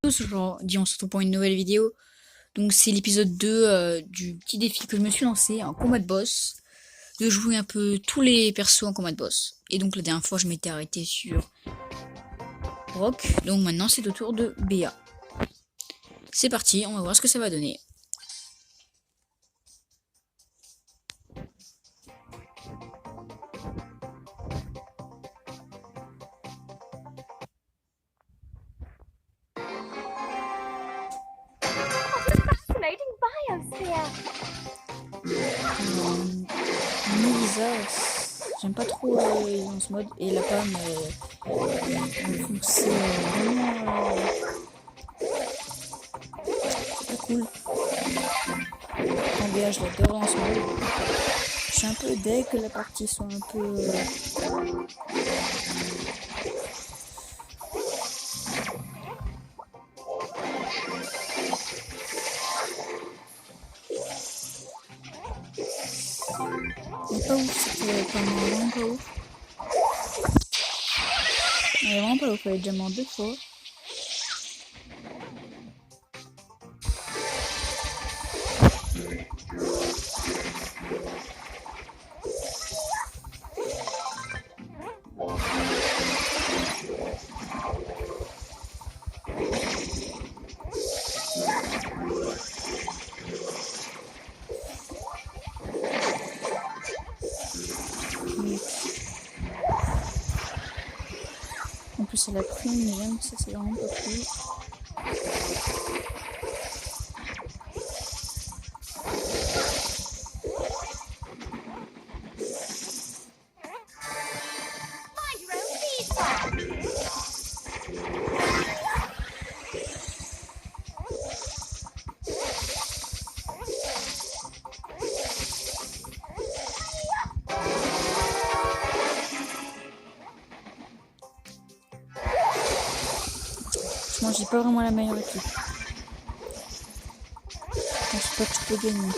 tous, aujourd'hui on se retrouve pour une nouvelle vidéo. Donc c'est l'épisode 2 du petit défi que je me suis lancé en combat de boss. De jouer un peu tous les persos en combat de boss. Et donc la dernière fois je m'étais arrêté sur Brock. Donc maintenant c'est au tour de Béa. C'est parti, on va voir ce que ça va donner. Melissa, j'aime pas trop dans ce mode. Et la pomme, c'est vraiment pas cool. En BA, je l'adore dans ce mode. Je suis un peu dès que la partie soit un peu... Elle est pas ouf cette pomme, elle est vraiment pas ouf. Elle est vraiment pas ouf, elle est déjà morte 2 fois. En plus elle a pris une gemme, ça c'est vraiment pas cool. Moi j'ai pas vraiment la meilleure équipe. Je pense pas que je peux gagner.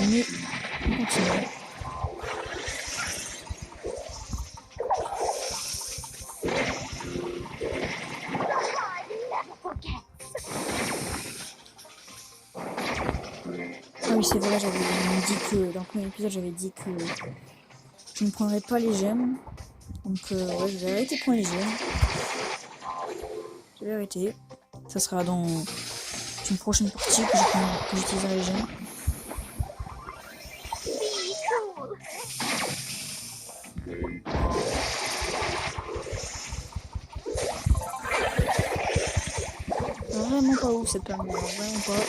Mais on continue. Ah oui c'est vrai, j'avais dit que dans le premier épisode j'avais dit que je ne prendrais pas les gemmes. Donc ouais, je vais arrêter de prendre les gemmes. Je vais arrêter. Ça sera dans une prochaine partie que j'utiliserai les gemmes. Vraiment pas ouf cette pomme, vraiment pas.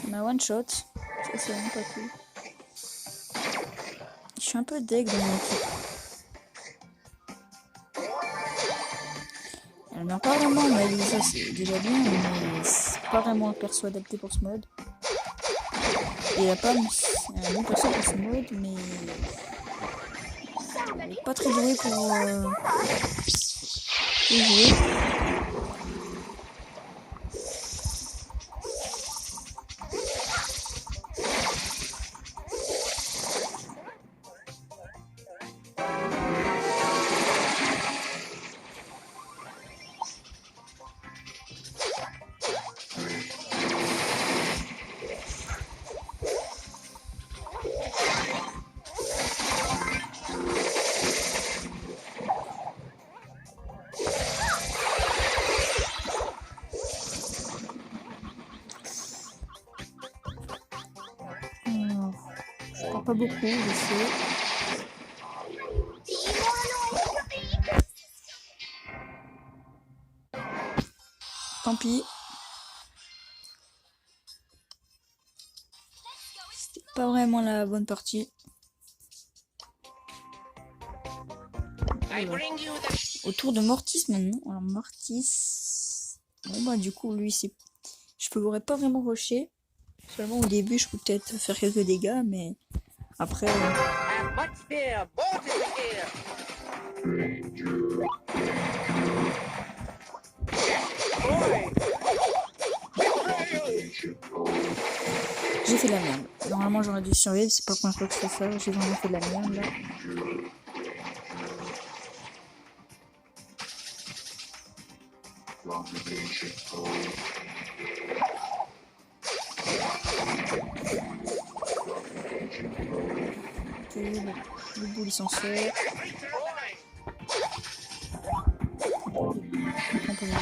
Ça m'a one shot. Ça c'est vraiment pas cool. Je suis un peu deg dans mon équipe. Elle meurt pas vraiment, mais ça c'est déjà bien, mais c'est pas vraiment un perso adapté pour ce mode. Et la pomme, c'est un bon perso pour ce mode, mais elle est pas très douée pour y jouer. Je parle pas beaucoup, je sais. Tant pis. C'était pas vraiment la bonne partie. Voilà. Autour de Mortis maintenant. Alors Mortis. Bon bah du coup lui c'est. Je pourrais pas vraiment rusher. Seulement au début je peux peut-être faire quelques dégâts mais après. j'ai fait de la merde. Normalement j'aurais dû survivre, c'est pas la première fois que je fais ça, j'ai vraiment fait de la merde là. Ok, le boule il s'en sort. On peut y aller.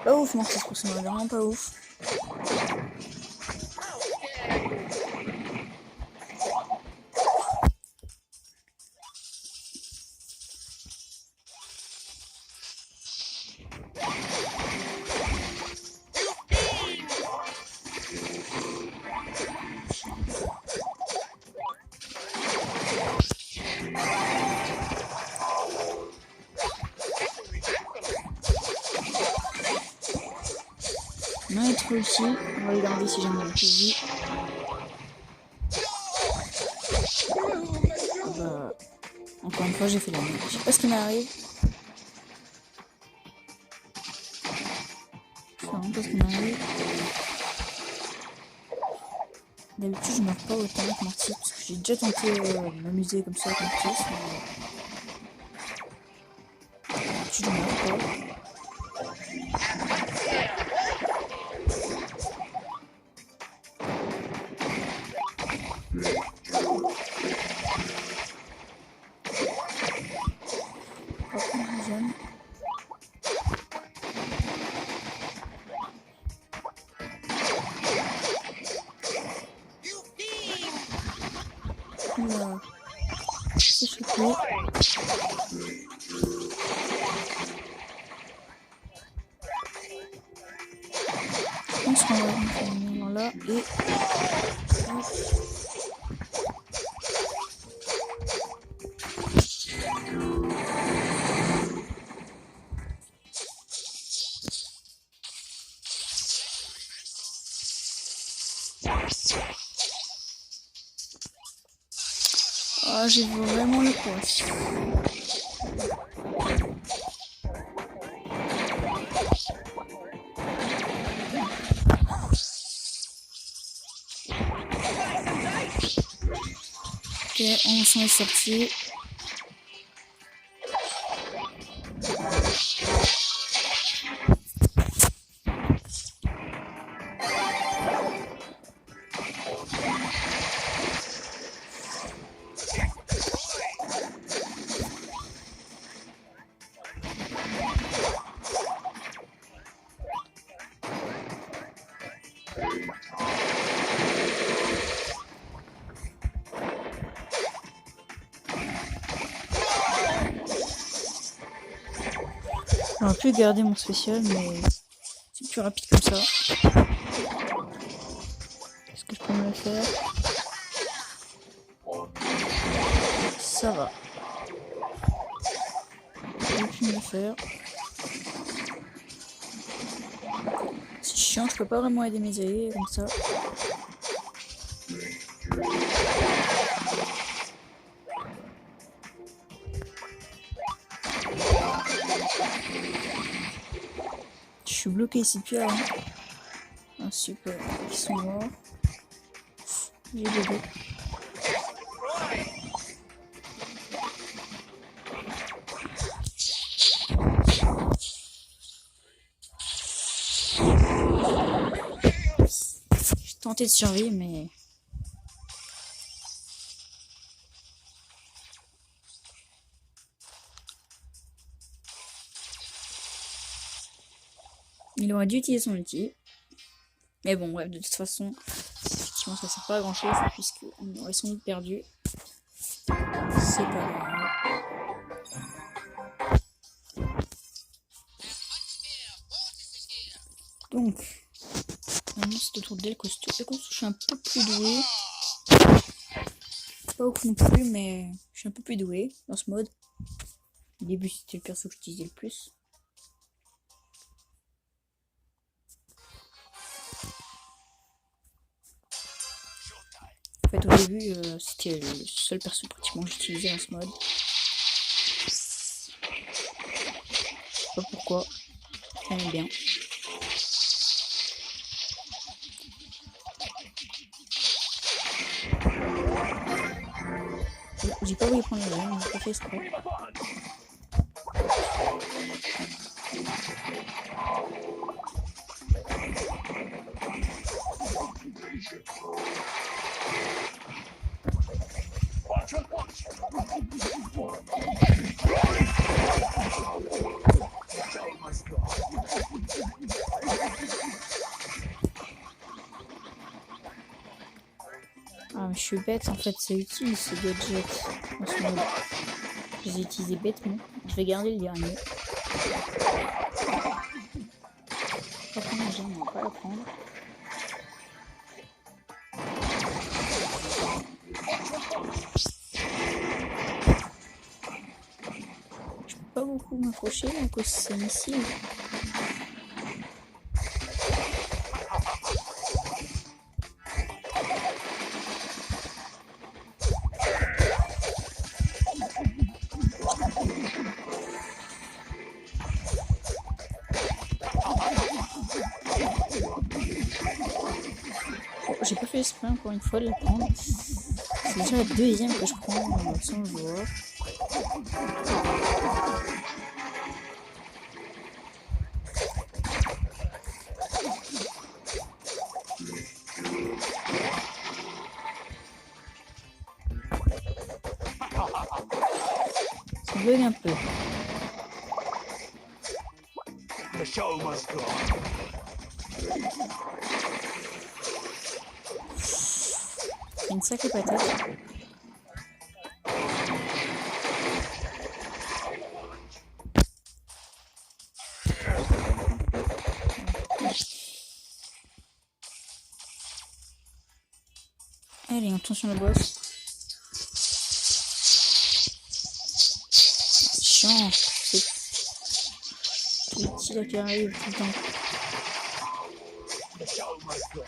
Pas ouf, Mortis, pour ça, vraiment pas ouf. On a être aussi, on va le garder si jamais on a plus de vie. Bah, encore une fois, j'ai fait la merde. Je sais pas ce qui m'arrive. Je sais vraiment pas ce qui m'arrive. D'habitude, je meurs pas autant avec Mortis, parce que j'ai déjà tenté de m'amuser comme ça avec Mortis, mais d'habitude, je meurs pas. Oula, c'est chouette. Je pense qu'on va finir là et... Ah, j'ai vraiment le poche. Ok, on s'en est sorti. J'aurais pu garder mon spécial, mais c'est plus rapide comme ça. Est-ce que je peux me le faire? Ça va. J'ai pu me le faire. C'est chiant, je peux pas vraiment aider mes alliés comme ça. Je suis bloqué ici depuis avant. Ah super, ils sont morts. J'ai les deux. J'ai tenté de survivre mais... Il aurait dû utiliser son ulti. Mais bon, bref, de toute façon, effectivement, ça sert pas à grand chose puisqu'on aurait sans doute perdu. C'est pas grave. Donc, maintenant c'est le tour d'Elcosto. Elcosto, je suis un peu plus doué. Pas ouf non plus, mais je suis un peu plus doué dans ce mode. Au début, c'était le perso que j'utilisais le plus. En fait, au début, c'était le seul perso pratiquement que j'utilisais dans ce mode. Je sais pas pourquoi. J'aimais bien. J'ai pas voulu prendre le lien, j'ai pas fait exprès. Ah, mais je suis bête, en fait, c'est utile ce gadget dans ce mode. Je les ai utilisés bêtement. Je vais garder le dernier. Pas prendre la gemme, on va pas la prendre. Je peux pas beaucoup m'approcher à cause de ces missiles. Oh, j'ai pas fait exprès encore une fois de la prendre. C'est déjà la deuxième que je prends sans le vouloir. Ça bug un peu. The show must go. C'est une sacrée patate. Allez, attention le boss. C'est chiant. C'est les petits là qui arrivent tout le temps. The show must go.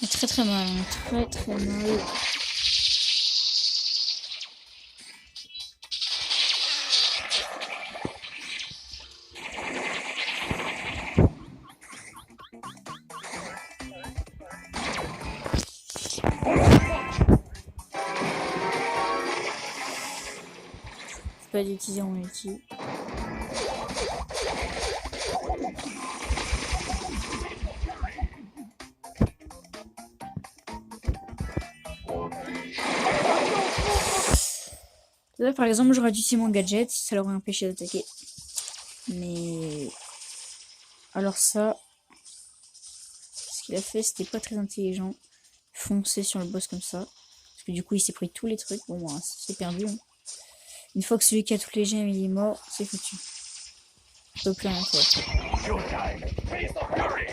On est très mal, on est très mal. Pas d'utiliser en multi. Là par exemple j'aurais dû utiliser mon gadget, ça l'aurait empêché d'attaquer. Mais alors ça, ce qu'il a fait c'était pas très intelligent. Foncer sur le boss comme ça. Parce que du coup il s'est pris tous les trucs. Bon bah, c'est perdu. Hein. Une fois que celui qui a toutes les gemmes il est mort, c'est foutu. Je peux plus rien faire. Showtime. Face the fury.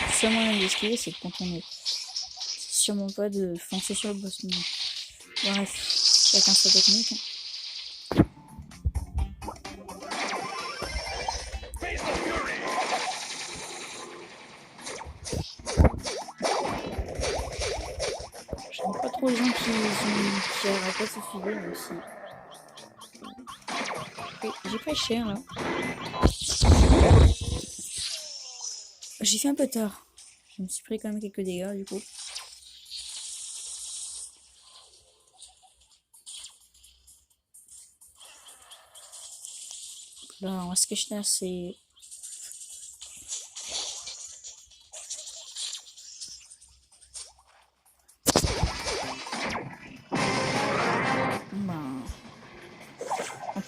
Le seul moyen d'esquiver c'est de contourner. C'est sûrement pas de foncer sur le boss. Mais... Bref, chacun sa technique. Hein. Face the fury. J'aime pas trop les gens qui arrêtent pas de se filer moi aussi. Oui, j'ai pris cher là. J'ai fait un peu tard. Je me suis pris quand même quelques dégâts du coup. Là on va se cacher là, c'est...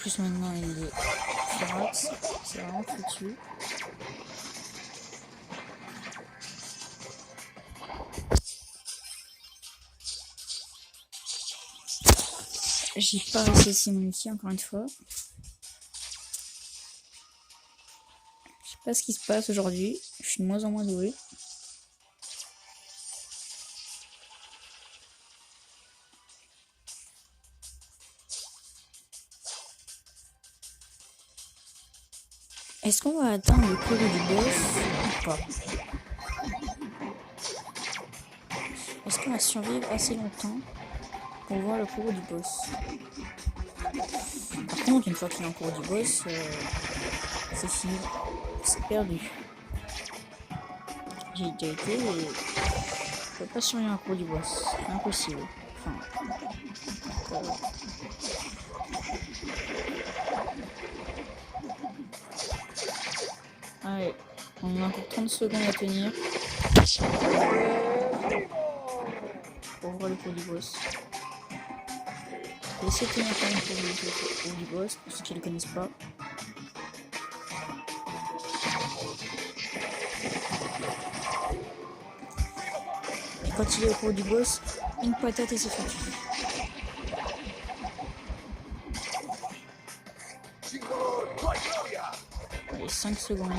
plus maintenant il est Firax, c'est vraiment foutu. J'ai pas réussi mon outil encore une fois. Je sais pas ce qui se passe aujourd'hui, je suis de moins en moins doué. Est-ce qu'on va atteindre le cours du boss ou pas? Est-ce qu'on va survivre assez longtemps pour voir le cours du boss? Par contre, une fois qu'il est en cours du boss, c'est fini, c'est perdu. J'ai déjà été et je peux pas survivre en cours du boss, c'est impossible. Enfin, allez, on a encore 30 secondes à tenir pour voir le cours du boss. Laissez tenir quand même pour le cours du boss, pour ceux qui ne le connaissent pas. Et quand il est au cours du boss, une patate et c'est foutu. Allez, 5 secondes.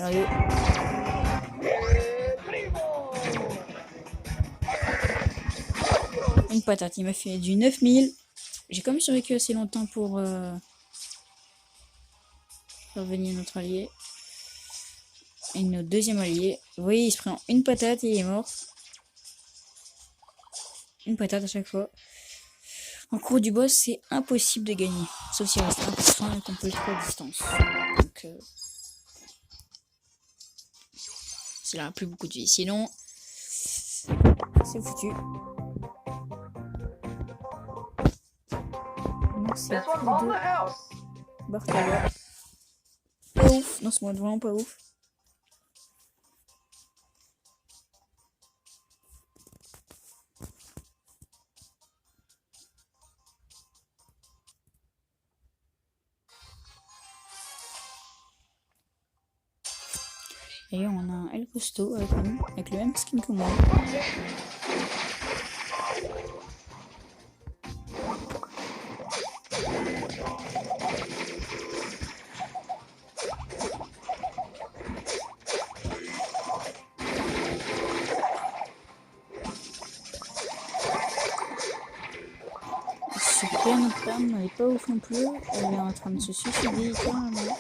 Allez. Une patate, il m'a fait du 9000. J'ai quand même survécu assez longtemps pour faire venir notre allié. Et notre deuxième allié. Vous voyez, il se prend une patate et il est mort. Une patate à chaque fois. En cours du boss, c'est impossible de gagner. Sauf s'il reste 1% et qu'on peut le trouver à distance. Donc, c'est là, plus beaucoup de vie. Sinon, c'est foutu. Donc, c'est plus de Bartaba. Pas ouf. Non, c'est vraiment pas ouf. Et on a un El Costo avec nous, avec le même skin que moi. Super, notre femme, elle est pas ouf non plus. Elle est en train de se suicider carrément.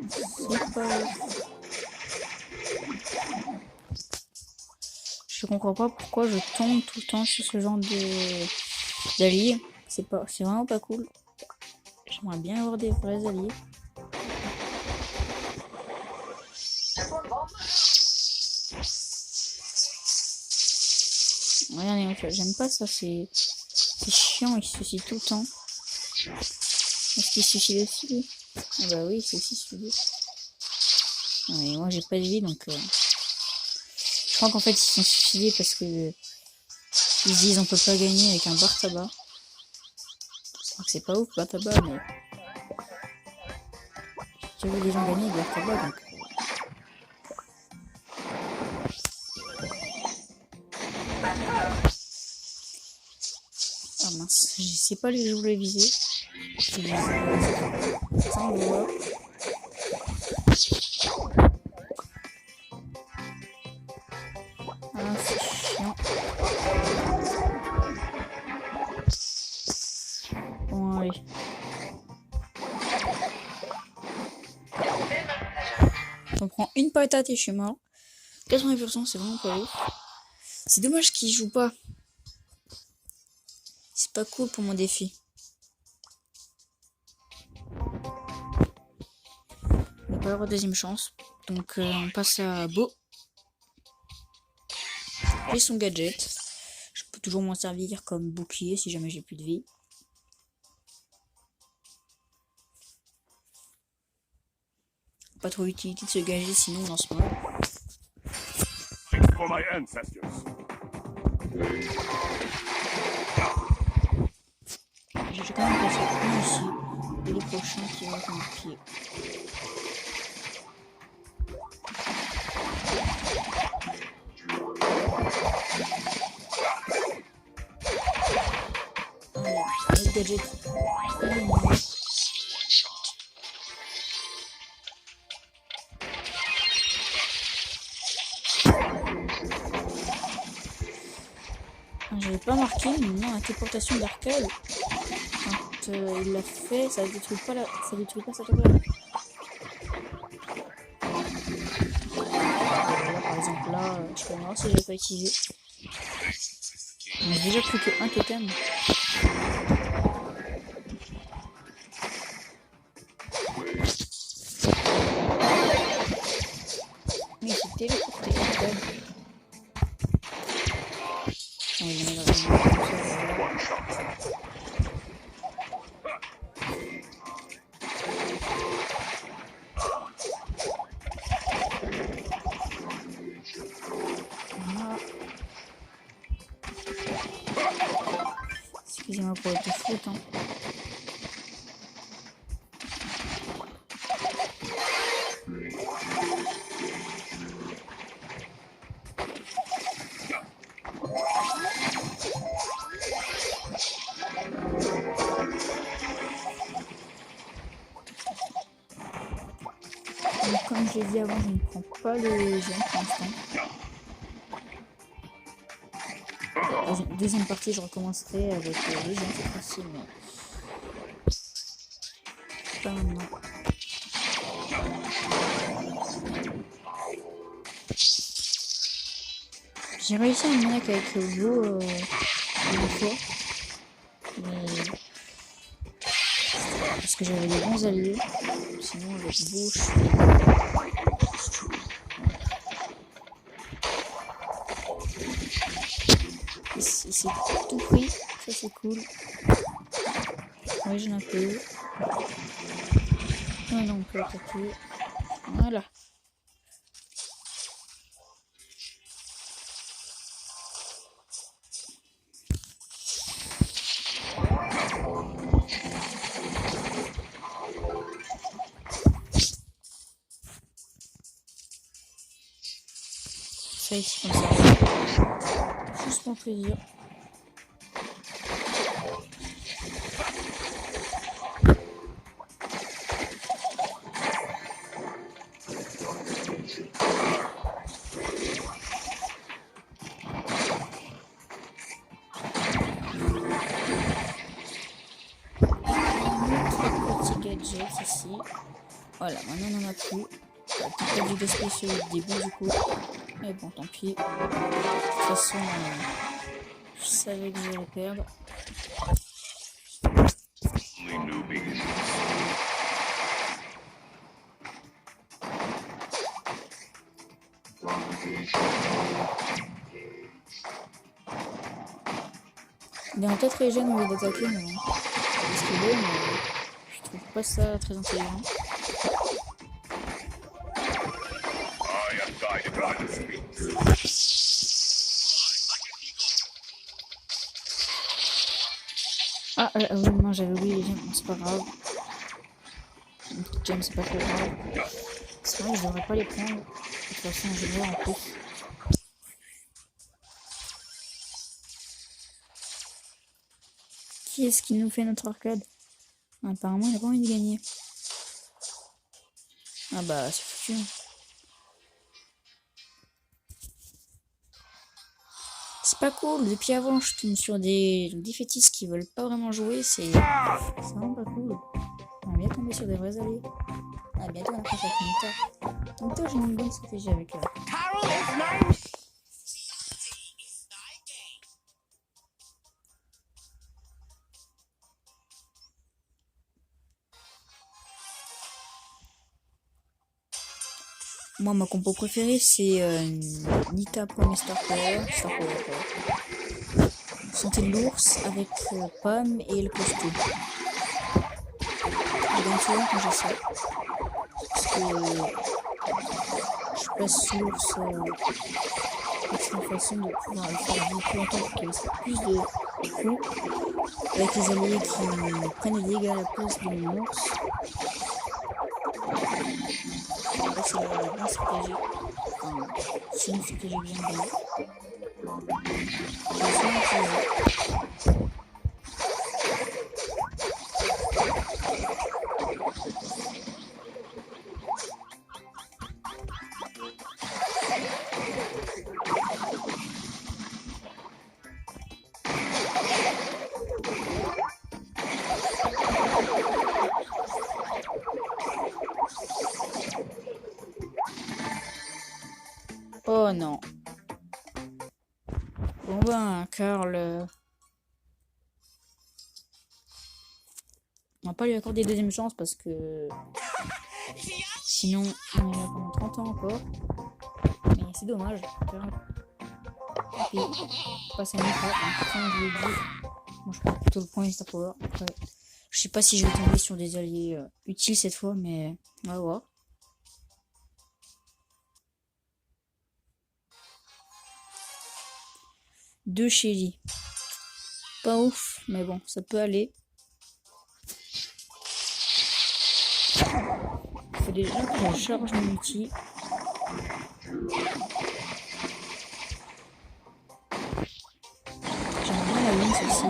C'est pas ouf. Je comprends pas pourquoi je tombe tout le temps sur ce genre d'alliés. C'est vraiment pas cool. J'aimerais bien avoir des vrais alliés. Regardez, j'aime pas ça, c'est chiant, il se suicide tout le temps. Est-ce qu'il se suicide aussi lui? Ah bah oui, c'est aussi suicidé. Non mais moi j'ai pas de vie donc... Je crois qu'en fait ils se sont suicidés parce que... Ils se disent on peut pas gagner avec un Bartaba. Je crois que c'est pas ouf Bartaba mais... J'ai vu des gens gagner avec Bartaba donc... Ah mince, je sais pas les que je voulais viser. Ça on le voit. Ah c'est chiant. Bon allez. On prend une patate et je suis mort. 80% c'est vraiment pas ouf. C'est dommage qu'il joue pas. C'est pas cool pour mon défi. On va pas avoir deuxième chance. Donc on passe à Beau. J'ai son gadget. Je peux toujours m'en servir comme bouclier si jamais j'ai plus de vie. Pas trop d'utilité de se gager sinon dans ce mode. my ancestors. J'ai quand même passé un ici. Et le prochain qui va comme pied. Allez, le gadget. J'avais pas marqué, mais non, la téléportation d'Arcade, quand il l'a fait, ça détruit pas sa table. Voilà, par exemple là, je peux voir si je l'ai pas utilisé. On a déjà plus qu'un totem. Mais il s'est téléporté Arcade. On va le mettre dans la main comme ça, voilà. Excusez-moi pour le foot, hein. Donc, comme je l'ai dit avant, je ne prends pas le gemme pour l'instant. Dans une deuxième partie, je recommencerai avec le gemme cette fois-ci, mais pas maintenant. J'ai réussi à me mettre avec le beau une fois, mais parce que j'avais des bons alliés, sinon avec beau c'est tout pris, ça c'est cool. Oui, j'en ai un peu. Ah non, on peut attaquer. Voilà. Ça ici comme ça. Juste pour plaisir. Gadgets ici. Voilà, maintenant on en a plus. Peut-être pas du gaspiller sur le début du coup. Mais bon, tant pis. De toute façon, je savais que j'allais perdre. Il est peut-être les jeunes au lieu d'attaquer, mais bon. Parce que bon, je trouve pas ça très intelligent. Ah, oui, non, j'avais oublié les gemmes, c'est pas grave. Une petite gemme, c'est pas très grave. C'est vrai que je devrais pas les prendre. De toute façon, je vais en plus. Qui est-ce qui nous fait notre arcade? Apparemment, il a pas envie de gagner. Ah bah, c'est foutu. C'est pas cool. Depuis avant, je tombe sur des défaitistes qui veulent pas vraiment jouer. C'est vraiment pas cool. On va bien tomber sur des vrais alliés. Ah, bientôt on approche avec Nita. Nita, j'ai une bonne stratégie avec elle. Moi, ma compo préférée, c'est Nita premier Star Power. Santé de l'ours avec Pam et le costume. Je gagne souvent quand j'ai ça. Parce que je place l'ours excellente façon de pouvoir le faire vivre plus longtemps pour qu'il ait plus de coups. Avec les alliés qui prennent les dégâts à la place de mon ours. Là, c'est la bonne stratégie. Enfin, c'est une stratégie que j'aime bien. J'ai souvent utilisé. Oh non. Bon ben, Karl, on va pas lui accorder deuxième chance parce que sinon on est là pendant 30 ans encore. Mais c'est dommage. Karl. Et passe à une fois, comme je l'ai dit. Moi je prends plutôt le point Star Power. Après, je sais pas si je vais tomber sur des alliés utiles cette fois, mais on va voir. Deux Shelly. Pas ouf, mais bon, ça peut aller. Faut déjà que je charge mon outil. J'aime bien la lance aussi.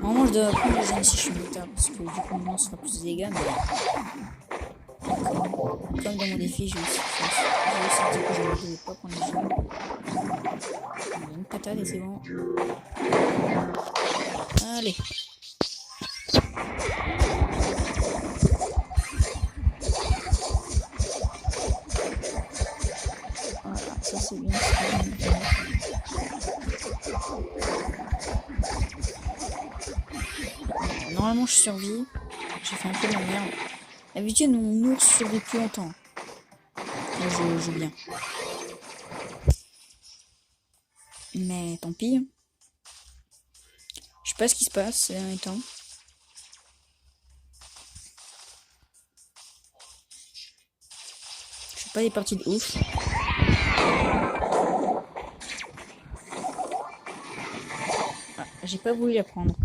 Normalement, je dois prendre les armes si je suis militaire parce que du coup, mon lance fera plus de dégâts. Mais comme dans mon défi, je vais aussi dire que je ne vais pas prendre les armes. On a une patate et c'est bon. Allez. Voilà, ça c'est bien. Normalement je survis. J'ai fait un peu de la merde. D'habitude mon ours survit plus longtemps. Là je joue bien. Mais tant pis. Je sais pas ce qui se passe ces derniers temps. Je fais pas des parties de ouf. Ah, j'ai pas voulu la prendre.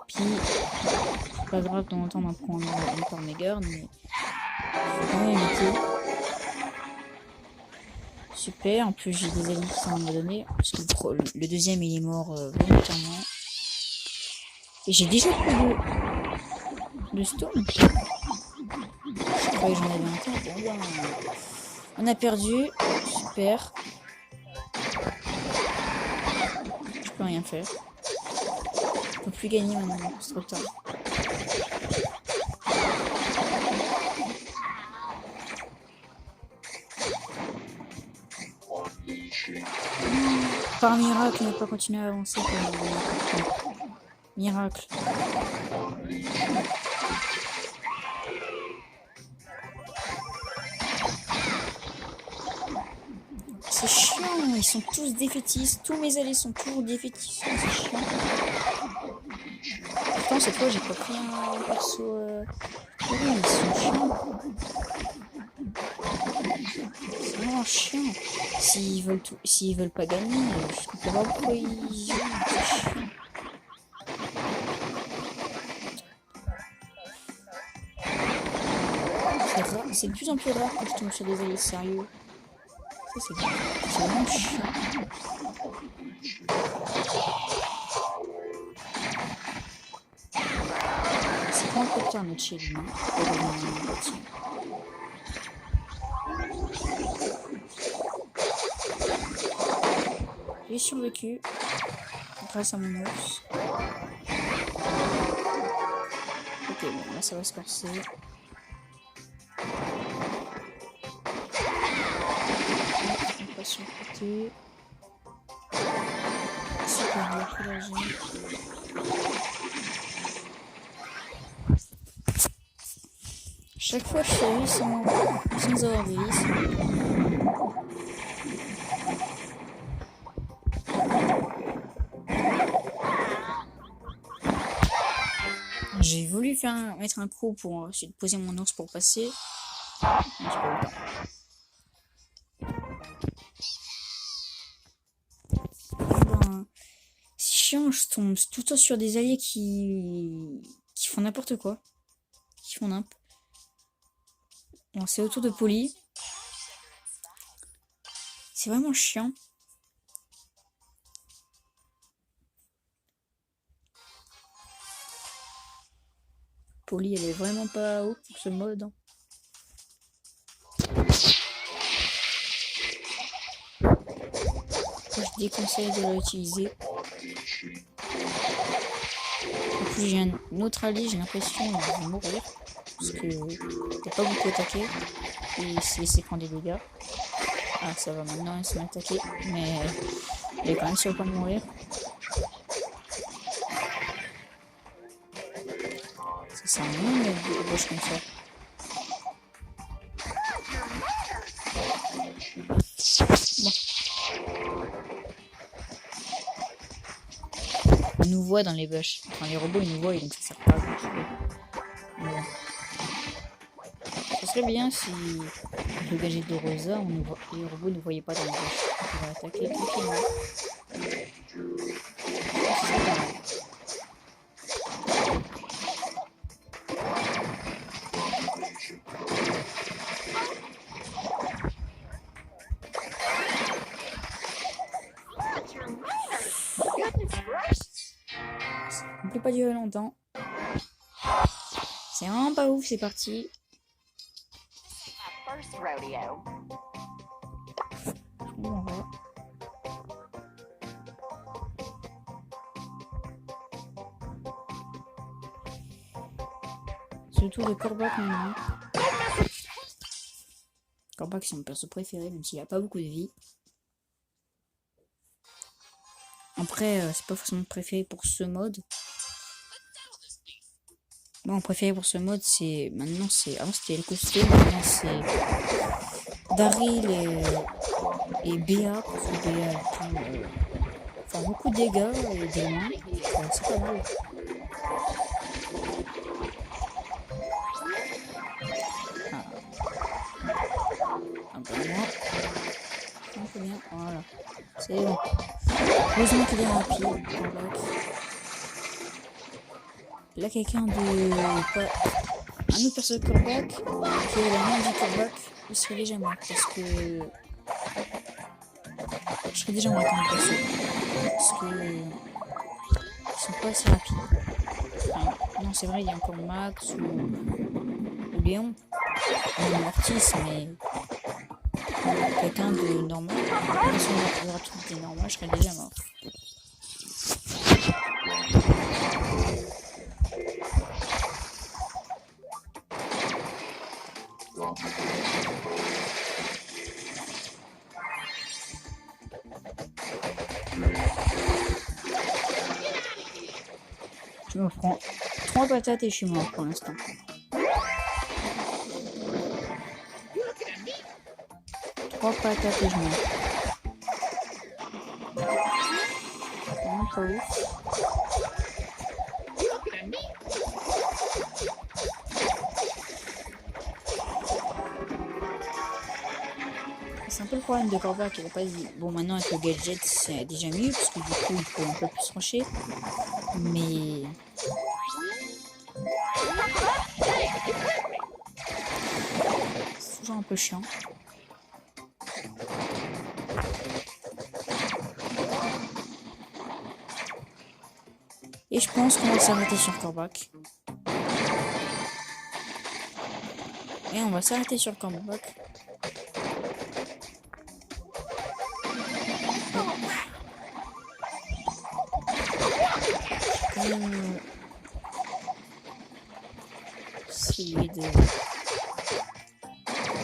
Puis, c'est pas grave de temps en temps d'en prendre une par mes gardes, mais faut quand même éviter. Super, en plus j'ai des alliés qui sont abandonnés, parce que le deuxième il est mort volontairement. Et j'ai déjà pris de stone. Je croyais que j'en avais un temps. Bon, ben, on a perdu, super. Je peux rien faire. Je peux plus gagner maintenant, c'est trop tard. Par miracle, il n'a pas continué à avancer. Miracle. C'est chiant, ils sont tous défaitistes. Tous mes alliés sont toujours défaitistes. C'est chiant. Pourtant, cette fois, j'ai pas pris un perso. Ils sont chiants. C'est vraiment chiant. S'ils veulent pas gagner, je comprends pas pourquoi ils jouent. C'est chiant. C'est de plus en plus rare que je tombe sur des alliés sérieux. Ça, c'est vraiment chiant. C'est pas un peu tard notre chez lui. J'ai survécu grâce à mon ours. Ok, bon, là ça va se corser. On passe sur le côté. Super, il a pris la gemme. Chaque fois je survis sans avoir de vis. j'ai voulu mettre un coup pour ensuite poser mon ours pour passer. Mais j'ai pas eu le temps. Ben, c'est chiant, je tombe tout le temps sur des alliés qui font n'importe quoi. Qui font n'importe. Bon, c'est autour de Polly. C'est vraiment chiant. Polly, elle est vraiment pas haut pour ce mode. Hein. Je déconseille de l'utiliser. En plus, j'ai un autre allié, j'ai l'impression qu'il va mourir. Parce que il n'a pas beaucoup attaqué. Et il s'est laissé prendre des dégâts. Ah, ça va maintenant, il s'est attaqué. Mais il est quand même sur le point de mourir. Ça sert à rien de mettre des gauche comme ça. Bon. On nous voit dans les bush. Enfin, les robots, ils nous voient, donc ça sert pas à grand chose. Bon. Ce serait bien si, avec le gadget de Rosa, les robots ne voyaient pas dans les bush. On va attaquer tranquillement. Ça ne peut pas durer longtemps. C'est vraiment pas ouf, c'est parti. On va. C'est le tour de Kor'bak maintenant. Kor'bak c'est mon perso préféré, même s'il a pas beaucoup de vie. Après, c'est pas forcément préféré pour ce mode. Bon, préféré pour ce mode, c'est maintenant c'est avant c'était le costume, maintenant c'est Daryl et Béa, parce que Béa peut faire beaucoup de dégâts et des moins. C'est pas mal. Un peu moins. Un peu bien, voilà. C'est bon. Heureusement qu'il est rapide. Là, quelqu'un de. Un autre perso de Kor'bak, qui est la même du Kor'bak, il serait déjà mort. Parce que. Je serais déjà mort comme perso. Parce que. Ils sont pas assez rapides. Enfin, non, c'est vrai, il y a encore Max ou Léon. Ou Mortis, mais. Quelqu'un de normal. Si on aurait tout normal, je serais déjà mort. Je me prends 3 patates et je suis mort pour l'instant. Trois patates et je meurs. Vraiment pas ouf. C'est un peu le problème de Kor'bak, il a pas dit. Bon, maintenant avec le gadget c'est déjà mieux parce que du coup il peut un peu plus rusher. Mais. C'est toujours un peu chiant. Et je pense qu'on va s'arrêter sur Kor'bak. Et on va s'arrêter sur Kor'bak. Essayer de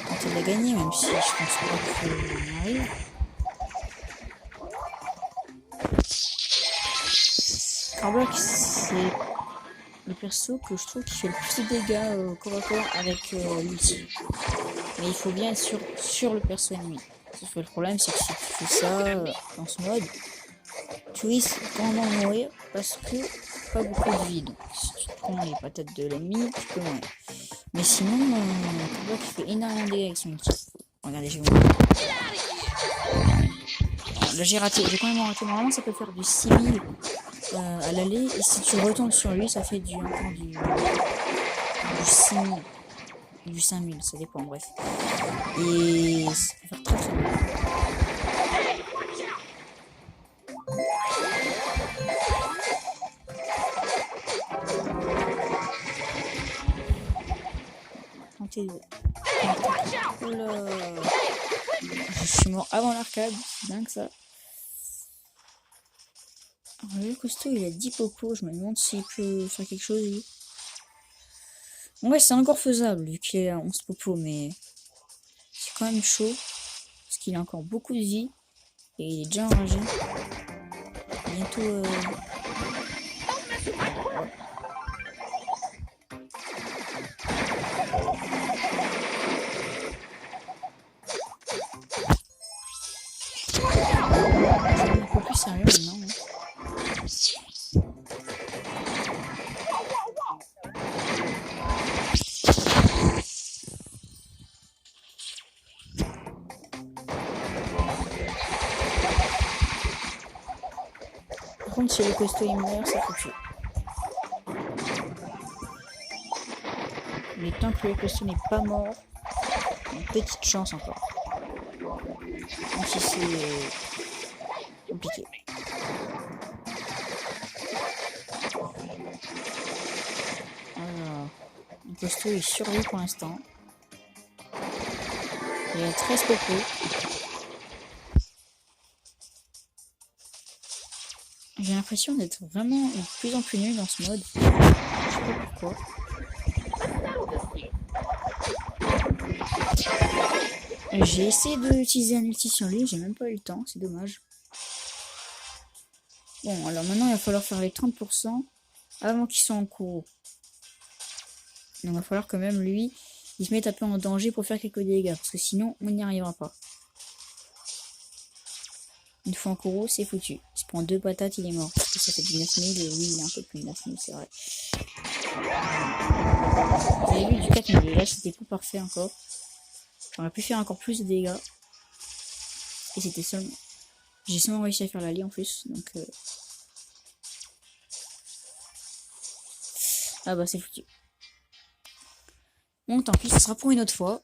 tenter de la gagner, même si je pense pas qu'on arrive. Kor'bak, c'est le perso que je trouve qui fait le plus de dégâts corps à corps avec l'ulti. Mais il faut bien être sur le perso ennemi. Sauf que le problème, c'est que si tu fais ça dans ce mode, tu risques grandement de mourir parce que pas beaucoup de vie. Donc, si tu prends les patates de l'ennemi, tu peux mourir. Mais sinon, Cobra qui fait énormément de dégâts avec son outil. Regardez, je vais vous montrer. Là j'ai raté, j'ai quand même raté. Normalement ça peut faire du 6000 à l'aller. Et si tu retombes sur lui, ça fait encore du 6000. Du 5000, ça dépend, bref. Et ça peut faire très très bien. Je suis mort avant l'arcade, c'est dingue ça. Alors, le costaud il a 10 popos, je me demande s'il peut faire quelque chose lui. Ouais, c'est encore faisable vu qu'il est à 11 popos, mais c'est quand même chaud parce qu'il a encore beaucoup de vie et il est déjà enragé. Bientôt. Un peu plus sérieux maintenant. Par contre, si le costaud il meurt, c'est foutu. Mais tant que le costaud n'est pas mort, une petite chance encore. Même si c'est compliqué. Alors, le costaud est sur lui pour l'instant. Il a 13 popos. J'ai l'impression d'être vraiment de plus en plus nul dans ce mode. Je sais pas pourquoi. J'ai essayé d'utiliser un ulti sur lui, j'ai même pas eu le temps, c'est dommage. Bon, alors maintenant il va falloir faire les 30% avant qu'il soit en cours. Donc il va falloir quand même lui, il se mette un peu en danger pour faire quelques dégâts, parce que sinon on n'y arrivera pas. Une fois en cours, c'est foutu. Il se prend 2 patates, il est mort. Parce que ça fait du 9000 et oui, il est un peu plus de 9000, c'est vrai. Vous avez vu du 4000, là c'était pas parfait encore. J'aurais pu faire encore plus de dégâts. Et c'était seulement... J'ai seulement réussi à faire l'allée en plus, donc... Ah bah c'est foutu. Bon, tant pis, ce sera pour une autre fois.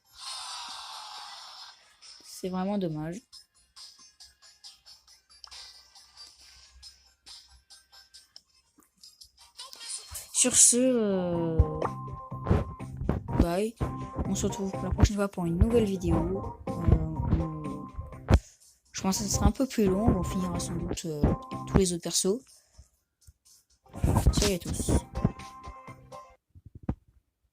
C'est vraiment dommage. Sur ce, bye. On se retrouve pour la prochaine fois pour une nouvelle vidéo. Je pense que ça sera un peu plus long. On finira sans doute tous les autres persos. Salut à tous.